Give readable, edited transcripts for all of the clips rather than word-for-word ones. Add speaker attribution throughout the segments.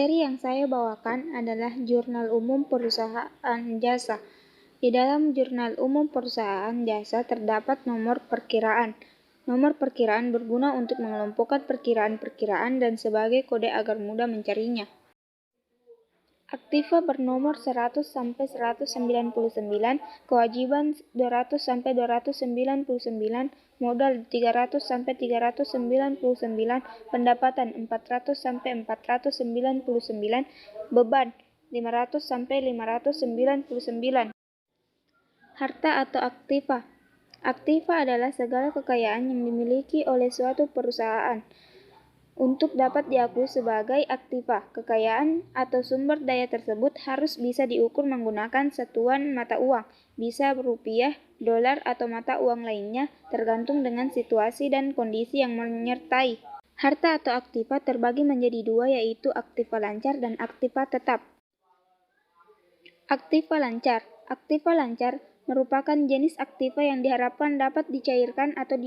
Speaker 1: Materi yang saya bawakan adalah Jurnal Umum Perusahaan Jasa. Di dalam Jurnal Umum Perusahaan Jasa terdapat nomor perkiraan. Nomor perkiraan berguna untuk mengelompokkan perkiraan-perkiraan dan sebagai kode agar mudah mencarinya. Aktiva bernomor 100 sampai 199, kewajiban 200 sampai 299, modal 300 sampai 399, pendapatan 400 sampai 499, beban 500 sampai 599. Harta atau aktiva. Aktiva adalah segala kekayaan yang dimiliki oleh suatu perusahaan. Untuk dapat diakui sebagai aktiva, kekayaan atau sumber daya tersebut harus bisa diukur menggunakan satuan mata uang, bisa rupiah, dolar, atau mata uang lainnya, tergantung dengan situasi dan kondisi yang menyertai. Harta atau aktiva terbagi menjadi dua, yaitu aktiva lancar dan aktiva tetap. Aktiva lancar. Aktiva lancar merupakan jenis aktiva yang diharapkan dapat dicairkan atau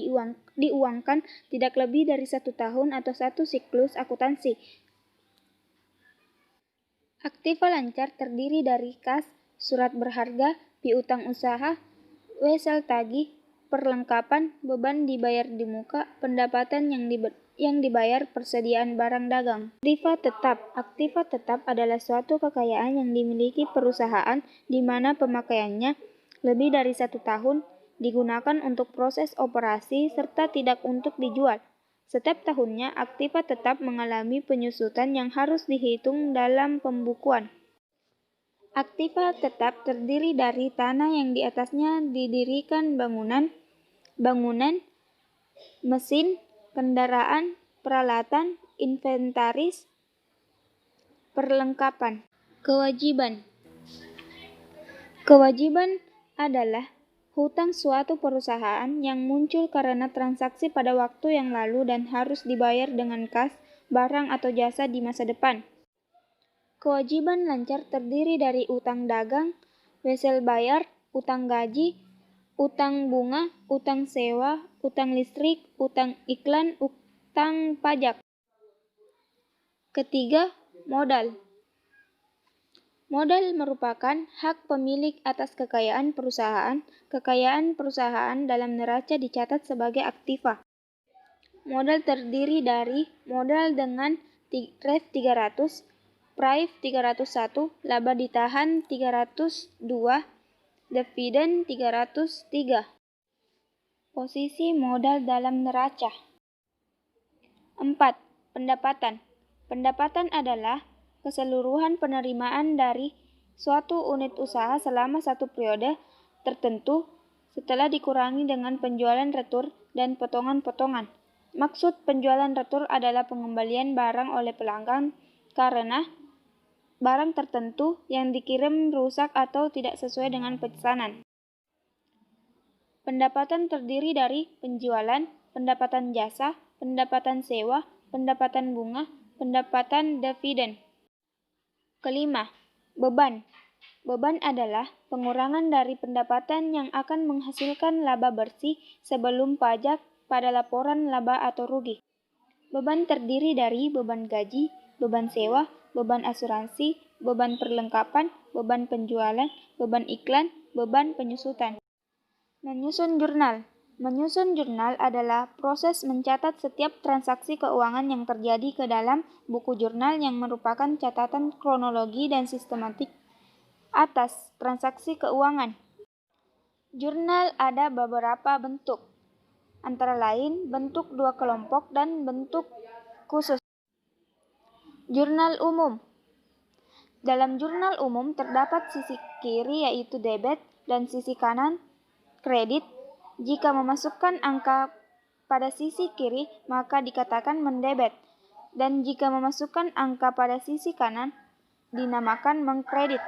Speaker 1: diuangkan tidak lebih dari 1 tahun atau 1 siklus akuntansi. Aktiva lancar terdiri dari kas, surat berharga, piutang usaha, wesel tagih, perlengkapan, beban dibayar di muka, pendapatan yang dibayar, persediaan barang dagang. Aktiva tetap adalah suatu kekayaan yang dimiliki perusahaan di mana pemakaiannya lebih dari 1 tahun, digunakan untuk proses operasi, serta tidak untuk dijual. Setiap tahunnya, aktiva tetap mengalami penyusutan yang harus dihitung dalam pembukuan. Aktiva tetap terdiri dari tanah yang di atasnya didirikan bangunan, mesin, kendaraan, peralatan, inventaris, perlengkapan. Kewajiban adalah hutang suatu perusahaan yang muncul karena transaksi pada waktu yang lalu dan harus dibayar dengan kas, barang atau jasa di masa depan. Kewajiban lancar terdiri dari utang dagang, wesel bayar, utang gaji, utang bunga, utang sewa, utang listrik, utang iklan, utang pajak. Ketiga, modal. Modal merupakan hak pemilik atas kekayaan perusahaan. Kekayaan perusahaan dalam neraca dicatat sebagai aktiva. Modal terdiri dari modal dengan REV 300, PRIV 301, laba ditahan 302, dividen 303. Posisi modal dalam neraca. 4. Pendapatan. Pendapatan adalah keseluruhan penerimaan dari suatu unit usaha selama satu periode tertentu setelah dikurangi dengan penjualan retur dan potongan-potongan. Maksud penjualan retur adalah pengembalian barang oleh pelanggan karena barang tertentu yang dikirim rusak atau tidak sesuai dengan pesanan. Pendapatan terdiri dari penjualan, pendapatan jasa, pendapatan sewa, pendapatan bunga, pendapatan dividen. Kelima, beban. Beban adalah pengurangan dari pendapatan yang akan menghasilkan laba bersih sebelum pajak pada laporan laba atau rugi. Beban terdiri dari beban gaji, beban sewa, beban asuransi, beban perlengkapan, beban penjualan, beban iklan, beban penyusutan. Menyusun jurnal. Menyusun jurnal adalah proses mencatat setiap transaksi keuangan yang terjadi ke dalam buku jurnal yang merupakan catatan kronologi dan sistematik atas transaksi keuangan. Jurnal ada beberapa bentuk, antara lain bentuk 2 kelompok dan bentuk khusus. Jurnal umum. Dalam jurnal umum terdapat sisi kiri yaitu debit dan sisi kanan kredit. Jika memasukkan angka pada sisi kiri, maka dikatakan mendebet, dan jika memasukkan angka pada sisi kanan, dinamakan mengkredit.